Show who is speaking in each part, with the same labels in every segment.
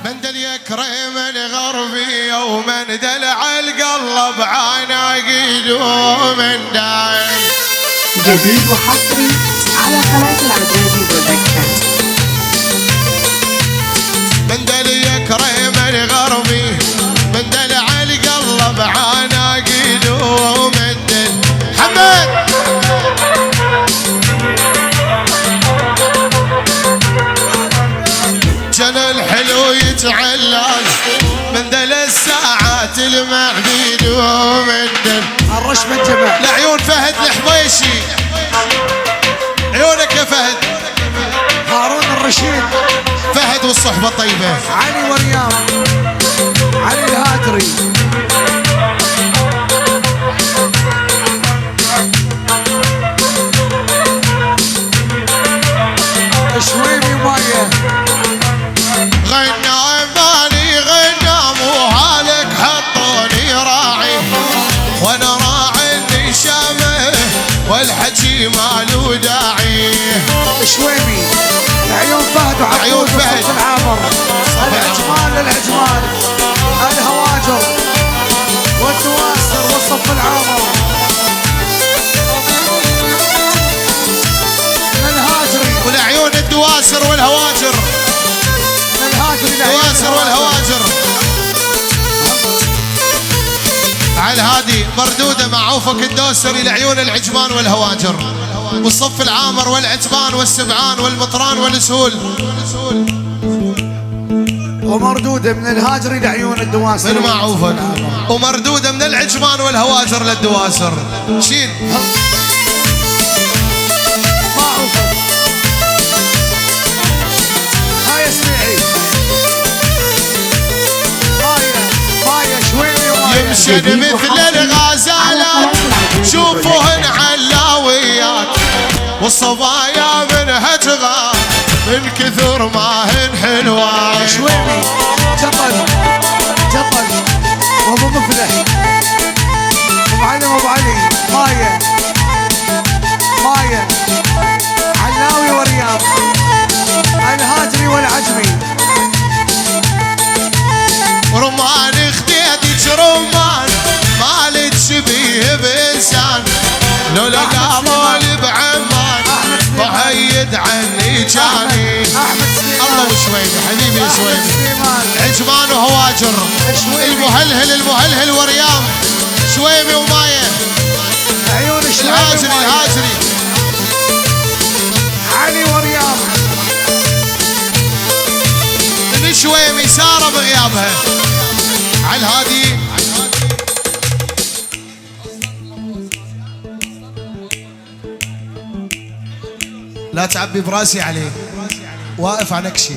Speaker 1: من دل يكرم الغربي ومن دلع القلب عناقيد ومن داعم.
Speaker 2: جديد وحصري على قناة العجازي برودكشن.
Speaker 1: من دل يكرم الغربي من دلع القلب عناقيد ومن دل حمد جل الحلو يتعلل من دل الساعات المعبيد ومن دل
Speaker 3: الرش من جبل
Speaker 1: لعيون فهد الحبيشي. عيونك يا فهد.
Speaker 3: هارون الرشيد
Speaker 1: فهد والصحبة الطيبة.
Speaker 3: علي وريام علي الهادري شويمي ومايه
Speaker 1: غنى مالي غنى مو هالك حطوني راعي وانا راعي النشامه والحكي مالو داعي.
Speaker 3: شويمي عيون فهد
Speaker 1: عيون
Speaker 3: وعبود
Speaker 1: فهد.
Speaker 3: وصف العامر العجمان للعجمان الهواجر والدواسر والصف العامر الهاجري
Speaker 1: ولعيون الدواسر والهواجر.
Speaker 3: الهاجري
Speaker 1: الدواسر والهواجر. على الهادي مردودة مع عوفك الدوسري لعيون العجمان والهواجر والصف العامر والعتبان والسبعان والمطران والسهول.
Speaker 3: ومردودة من الهاجري لعيون الدواسر
Speaker 1: من مع عوفك ومردودة من العجمان والهواجر للدواسر. شيل
Speaker 3: معروفة هاي اسمعي مايا شويمي ومايا
Speaker 1: يمشن مثل الغزالات شوفوهن علاويات والصبايا منها تغار من كثر ما هن حلوات.
Speaker 3: شويمي جطل وابو مفلح ابو علي وابو علي مايا علاوي ورياض الهاجري والعجمي
Speaker 1: رمان خديتك رمان مالك شبيه بإنسان لولا قابل بعمان وهيد عني جاني. الله وشويمي حبيبي يا شويمي. عجمان وهواجر المهلهل وريام شويمي ومايه
Speaker 3: عيون
Speaker 1: الهاجري
Speaker 3: علي ورياض
Speaker 1: ابن شويمي سارة بغيابها. على الهادي لا تعبي براسي عليه واقف على نكشي.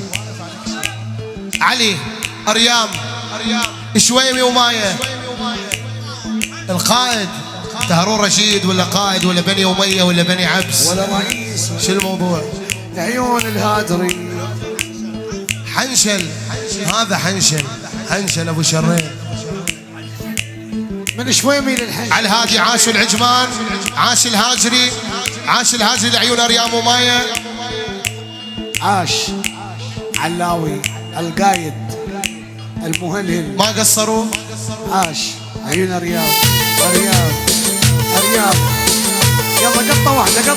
Speaker 1: علي أريام شويمي ومايه القائد هارون رشيد ولا قائد ولا بني أمية ولا بني عبس
Speaker 3: ولا رئيس
Speaker 1: شو الموضوع؟
Speaker 3: عيون الهادري
Speaker 1: حنشل هذا حنشل أبو شرين
Speaker 3: من شويمي للحين.
Speaker 1: على الهادي عاش العجمان عاش الهاجري لعيون أريام ومايه.
Speaker 3: عاش علاوي القايد المهلهل
Speaker 1: ما قصروا.
Speaker 3: عاش عيون رياض يلا قطة واحدة